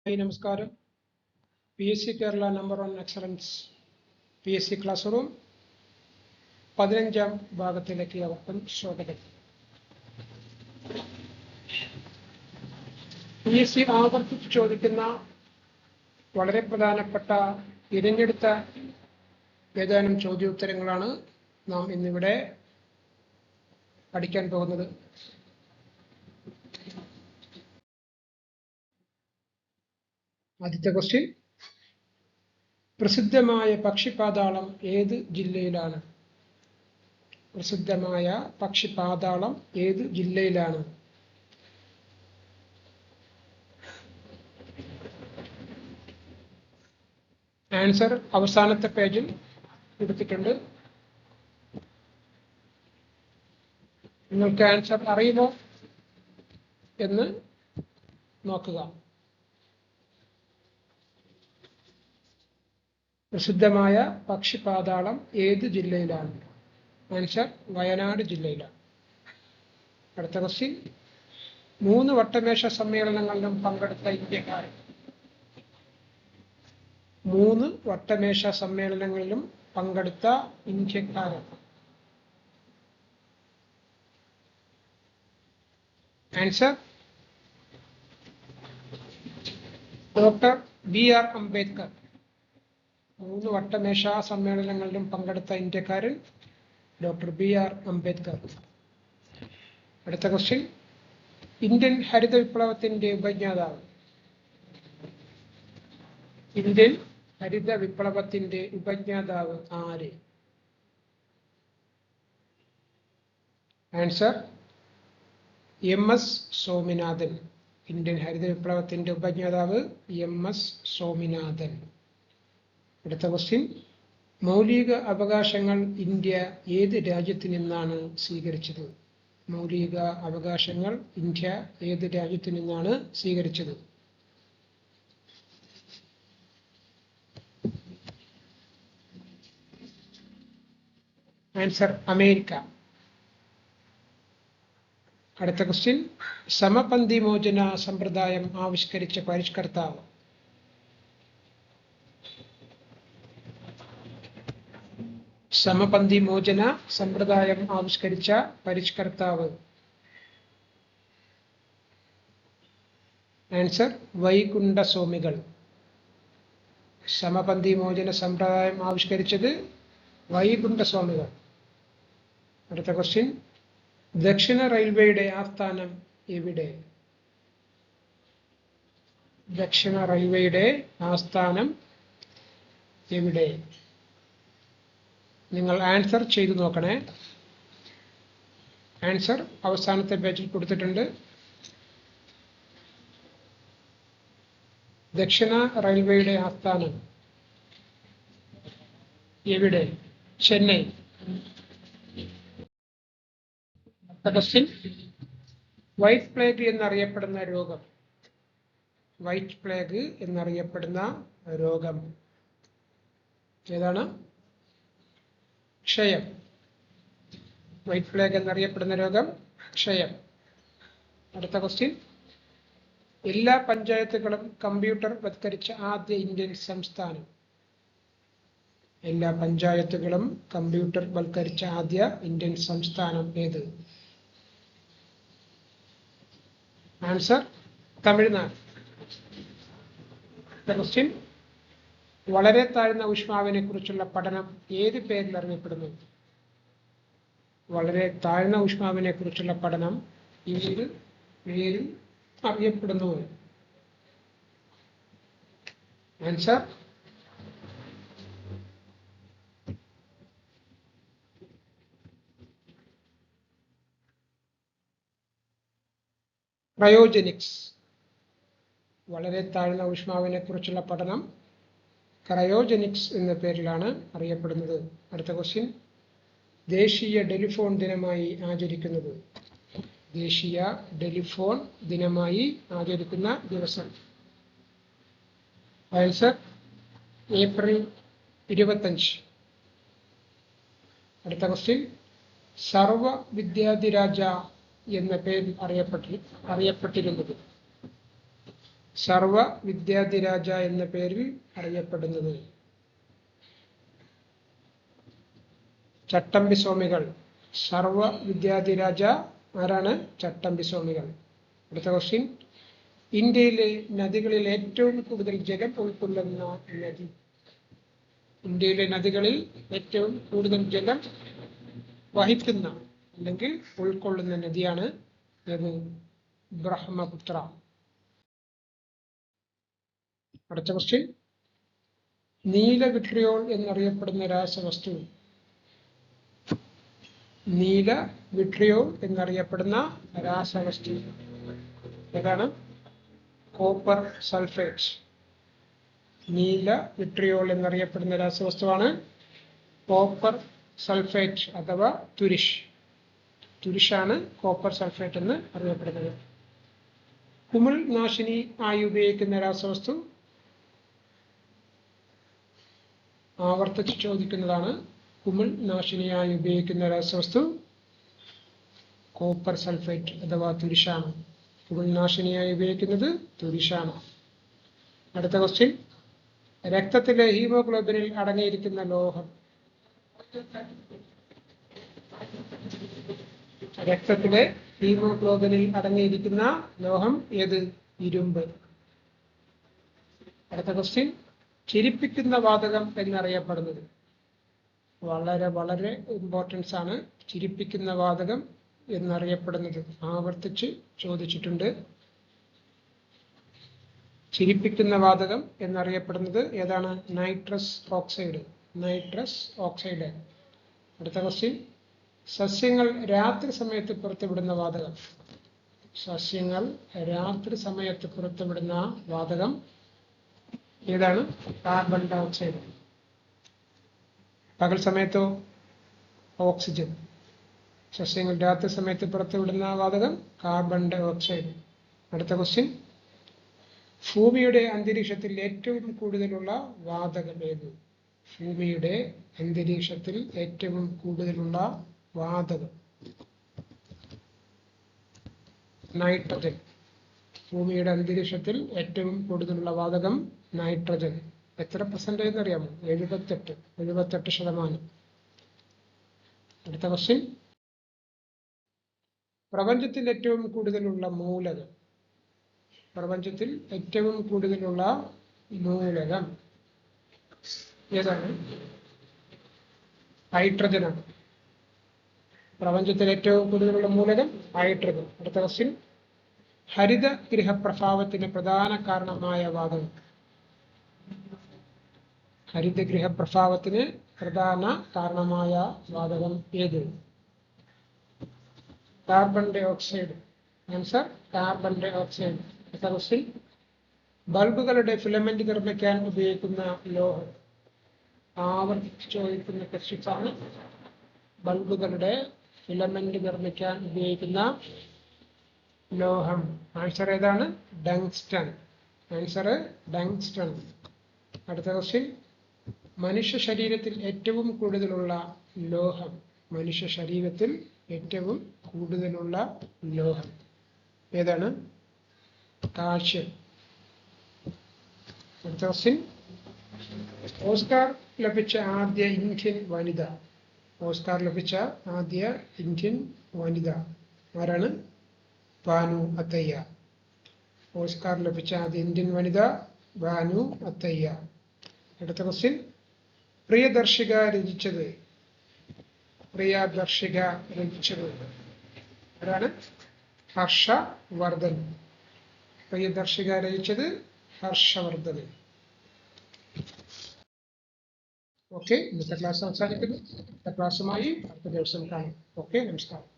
നമസ്കാരം. PSC Kerala number 1 excellence PSC class room 15ാം ഭാഗത്തിലേക്ക് അവർക്കും സ്വാഗതം. PSC ആവർത്തിച്ച് ചോദിക്കുന്ന വളരെ പ്രധാനപ്പെട്ട തിരഞ്ഞെടുത്ത ഏതാനും ചോദ്യോത്തരങ്ങളാണ് നാം ഇന്നിവിടെ പഠിക്കാൻ പോകുന്നത്. ആദ്യത്തെ ക്വസ്റ്റ്യൻ, പ്രസിദ്ധമായ പക്ഷിപാതാളം ഏത് ജില്ലയിലാണ്? പ്രസിദ്ധമായ പക്ഷിപാതാളം ഏത് ജില്ലയിലാണ്? ആൻസർ അവസാനത്തെ പേജിൽ കൊടുത്തിട്ടുണ്ട്. നിങ്ങൾക്ക് ആൻസർ അറിയുമോ എന്ന് നോക്കുക. പ്രസിദ്ധമായ പക്ഷിപാതാളം ഏത് ജില്ലയിലാണ്? ആൻസർ വയനാട് ജില്ലയിലാണ്. അടുത്ത ക്വസ്റ്റ്യൻ, 3 വട്ടമേശ സമ്മേളനങ്ങളിലും പങ്കെടുത്ത ഇന്ത്യക്കാരൻ. 3 വട്ടമേശ സമ്മേളനങ്ങളിലും പങ്കെടുത്ത ഇന്ത്യക്കാരൻ. Answer doctor BR Ambedkar. 3 വട്ടമേശ സമ്മേളനങ്ങളിലും പങ്കെടുത്ത ഇന്ത്യക്കാരൻ ഡോക്ടർ BR അംബേദ്കർ. അടുത്ത ക്വസ്റ്റ്യൻ, ഇന്ത്യൻ ഹരിത വിപ്ലവത്തിന്റെ ഉപജ്ഞാതാവ്. ഇന്ത്യൻ ഹരിത വിപ്ലവത്തിന്റെ ഉപജ്ഞാതാവ് ആര്? Answer MS Swaminathan. ഇന്ത്യൻ ഹരിത വിപ്ലവത്തിന്റെ ഉപജ്ഞാതാവ് MS സ്വാമിനാഥൻ. അടുത്ത ക്വസ്റ്റ്യൻ, മൗലിക അവകാശങ്ങൾ ഇന്ത്യ ഏത് രാജ്യത്തു നിന്നാണ് സ്വീകരിച്ചത്? മൗലിക അവകാശങ്ങൾ ഇന്ത്യ ഏത് രാജ്യത്തു നിന്നാണ് സ്വീകരിച്ചത്? Answer America. അടുത്ത ക്വസ്റ്റ്യൻ, സമപന്തി മോചന സമ്പ്രദായം ആവിഷ്കരിച്ച പരിഷ്കർത്താവ്. സമപന്തി മോചന സമ്പ്രദായം ആവിഷ്കരിച്ച പരിഷ്കർത്താവ്. ആൻസർ വൈകുണ്ഠ സ്വാമികൾ. സമപന്തി മോചന സമ്പ്രദായം ആവിഷ്കരിച്ചത് വൈകുണ്ഠ സ്വാമികൾ. അടുത്ത ക്വസ്റ്റ്യൻ, ദക്ഷിണ റെയിൽവേയുടെ ആസ്ഥാനം എവിടെ? ദക്ഷിണ റെയിൽവേയുടെ ആസ്ഥാനം എവിടെ? നിങ്ങൾ ആൻസർ ചെയ്തു നോക്കണേ. ആൻസർ അവസാനത്തെ പേജിൽ കൊടുത്തിട്ടുണ്ട്. ദക്ഷിണ റെയിൽവേയുടെ ആസ്ഥാനം എവിടെ? ചെന്നൈ. ക്വസ്റ്റ്യൻ, വൈറ്റ് പ്ലേഗ് എന്നറിയപ്പെടുന്ന രോഗം. വൈറ്റ് പ്ലേഗ് എന്നറിയപ്പെടുന്ന രോഗം ഏതാണ്? ക്ഷയം. വൈറ്റ് പ്ലേഗ് എന്നറിയപ്പെടുന്ന രോഗം ക്ഷയം. അടുത്ത ക്വസ്റ്റ്യൻ, എല്ലാ പഞ്ചായത്തുകളും കമ്പ്യൂട്ടർ വത്കരിച്ച ആദ്യ ഇന്ത്യൻ സംസ്ഥാനം. എല്ലാ പഞ്ചായത്തുകളും കമ്പ്യൂട്ടർ വത്കരിച്ച ആദ്യ ഇന്ത്യൻ സംസ്ഥാനം ഏത്? ആൻസർ തമിഴ്നാട്. ക്വസ്റ്റ്യൻ, വളരെ താഴ്ന്ന ഊഷ്മാവിനെ കുറിച്ചുള്ള പഠനം ഏത് പേരിൽ അറിയപ്പെടുന്നു? വളരെ താഴ്ന്ന ഊഷ്മാവിനെ കുറിച്ചുള്ള പഠനം ഏത് പേരിൽ അറിയപ്പെടുന്നു? Answer cryogenics. വളരെ താഴ്ന്ന ഊഷ്മാവിനെ കുറിച്ചുള്ള പഠനം ക്രയോജനിക്സ് എന്ന പേരിലാണ് അറിയപ്പെടുന്നത്. അടുത്ത ക്വസ്റ്റ്യൻ, ദേശീയ ടെലിഫോൺ ദിനമായി ആചരിക്കുന്നത്. ദേശീയ ടെലിഫോൺ ദിനമായി ആചരിക്കുന്ന ദിവസം. Answer April 25. അടുത്ത ക്വസ്റ്റ്യൻ, സർവ വിദ്യാധിരാജ എന്ന പേരിൽ അറിയപ്പെട്ടിരുന്നത്. സർവ വിദ്യാധിരാജ എന്ന പേരിൽ അറിയപ്പെടുന്നത്? ചട്ടമ്പി സ്വാമികൾ. സർവ വിദ്യാധിരാജ ആരാണ്? ചട്ടമ്പി സ്വാമികൾ. അടുത്ത ക്വസ്റ്റ്യൻ, ഇന്ത്യയിലെ നദികളിൽ ഏറ്റവും കൂടുതൽ ജലം ഉൾക്കൊള്ളുന്ന നദി? ഇന്ത്യയിലെ നദികളിൽ ഏറ്റവും കൂടുതൽ ജലം വഹിക്കുന്ന അല്ലെങ്കിൽ ഉൾക്കൊള്ളുന്ന നദിയാണ് ഏത്? ബ്രഹ്മപുത്ര. അടുത്ത ക്വസ്റ്റ്യൻ, നീല വിട്രിയോൾ എന്നറിയപ്പെടുന്ന രാസവസ്തു? നീല വിട്രിയോൾ എന്നറിയപ്പെടുന്ന രാസവസ്തു ഏതാണ്? Copper sulphate. നീല വിട്രിയോൾ എന്നറിയപ്പെടുന്ന രാസവസ്തുവാണ് കോപ്പർ സൾഫേറ്റ് അഥവാ തുരിഷ്. തുരിഷാണ് കോപ്പർ സൾഫേറ്റ് എന്ന് അറിയപ്പെടുന്നത്. കുമിൾ നാശിനി ആയി ഉപയോഗിക്കുന്ന രാസവസ്തു? ആവർത്തിച്ച് ചോദിക്കുന്നതാണ്. കുമിൾ നാശിനിയായി ഉപയോഗിക്കുന്ന രാസവസ്തു കോപ്പർ സൾഫേറ്റ് അഥവാ തുരിഷാണ്. കുമിൾ നാശിനിയായി ഉപയോഗിക്കുന്നത് തുരിഷാണ്. അടുത്ത ക്വസ്റ്റ്യൻ, രക്തത്തിലെ ഹീമോഗ്ലോബിനിൽ അടങ്ങിയിരിക്കുന്ന ലോഹം? രക്തത്തിലെ ഹീമോഗ്ലോബിനിൽ അടങ്ങിയിരിക്കുന്ന ലോഹം ഏത്? ഇരുമ്പ്. അടുത്ത ക്വസ്റ്റ്യൻ, ചിരിപ്പിക്കുന്ന വാതകം എന്നറിയപ്പെടുന്നത്? വളരെ വളരെ ഇമ്പോർട്ടൻസ് ആണ് ചിരിപ്പിക്കുന്ന വാതകം എന്നറിയപ്പെടുന്നത്. ആവർത്തിച്ച് ചോദിച്ചിട്ടുണ്ട്. ചിരിപ്പിക്കുന്ന വാതകം എന്നറിയപ്പെടുന്നത് ഏതാണ്? Nitrous oxide. Nitrous oxide. അടുത്ത ക്വസ്റ്റ്യൻ, സസ്യങ്ങൾ രാത്രി സമയത്ത് പുറത്തുവിടുന്ന വാതകം? സസ്യങ്ങൾ രാത്രി സമയത്ത് പുറത്തുവിടുന്ന വാതകം ഏതാണ്? Carbon dioxide. പകൽ സമയത്തോ? ഓക്സിജൻ. സസ്യങ്ങൾ രാത്രി സമയത്ത് പുറത്തുവിടുന്ന വാതകം കാർബൺ ഡൈ ഓക്സൈഡ്. അടുത്ത ക്വസ്റ്റ്യൻ, ഭൂമിയുടെ അന്തരീക്ഷത്തിൽ ഏറ്റവും കൂടുതലുള്ള വാതകം ഏത്? ഭൂമിയുടെ അന്തരീക്ഷത്തിൽ ഏറ്റവും കൂടുതലുള്ള വാതകം നൈട്രജൻ. ഭൂമിയുടെ അന്തരീക്ഷത്തിൽ ഏറ്റവും കൂടുതലുള്ള വാതകം നൈട്രജൻ. എത്ര പെർസെന്റേജ് അറിയാമോ? 78%. അടുത്ത ക്വസ്റ്റ്യൻ, പ്രപഞ്ചത്തിൽ ഏറ്റവും കൂടുതലുള്ള മൂലകം? പ്രപഞ്ചത്തിൽ ഏറ്റവും കൂടുതലുള്ള മൂലകം ഏതാണ്? ഹൈഡ്രജനാണ്. പ്രപഞ്ചത്തിൽ ഏറ്റവും കൂടുതലുള്ള മൂലകം ഹൈഡ്രജൻ. അടുത്ത ക്വസ്റ്റ്യൻ, ഹരിതഗൃഹ പ്രഭാവത്തിന് പ്രധാന കാരണമായ വാതകം? ഹരിതഗൃഹ പ്രഭാവത്തിന് പ്രധാന കാരണമായ വാതകം ഏത്? Carbon dioxide. Answer carbon dioxide. അടുത്ത ക്വസ്റ്റ്യൻ, ബൾബുകളുടെ ഫിലമെന്റ് നിർമ്മിക്കാൻ ഉപയോഗിക്കുന്ന ലോഹം? ആവർത്തിച്ച് ചോദിക്കുന്ന ക്വസ്റ്റ്യൻസ് ആണ്. ബൾബുകളുടെ ഫിലമെന്റ് നിർമ്മിക്കാൻ ഉപയോഗിക്കുന്ന ലോഹം ആൻസർ ഏതാണ്? ടങ്സ്റ്റൺ. Answer tungsten. അടുത്ത ക്വസ്റ്റ്യൻ, മനുഷ്യ ശരീരത്തിൽ ഏറ്റവും കൂടുതലുള്ള ലോഹം? മനുഷ്യ ശരീരത്തിൽ ഏറ്റവും കൂടുതലുള്ള ലോഹം ഏതാണ്? കാൽഷ്യം. അടുത്ത ക്വസ്റ്റ്യൻ, ഓസ്കാർ ലഭിച്ച ആദ്യ ഇന്ത്യൻ വനിത? ഓസ്കാർ ലഭിച്ച ആദ്യ ഇന്ത്യൻ വനിത ആരാണ്? ഭാനു അത്തയ്യ. ഓസ്കാർ ലഭിച്ച ആദ്യ ഇന്ത്യൻ വനിത ഭാനു അത്തയ്യ. അടുത്ത ക്വസ്റ്റ്യൻ, പ്രിയദർശിക രചിച്ചത്? പ്രിയദർശിക രചിച്ചത് ആരാണ്? ഹർഷവർദ്ധൻ. പ്രിയദർശിക രചിച്ചത് ഹർഷവർദ്ധൻ. ഓക്കെ, ഇന്നത്തെ ക്ലാസ് അവസാനിക്കുന്നു. അടുത്ത ക്ലാസ്സുമായി അടുത്ത ദിവസം കാണാം. ഓക്കെ, നമസ്കാരം.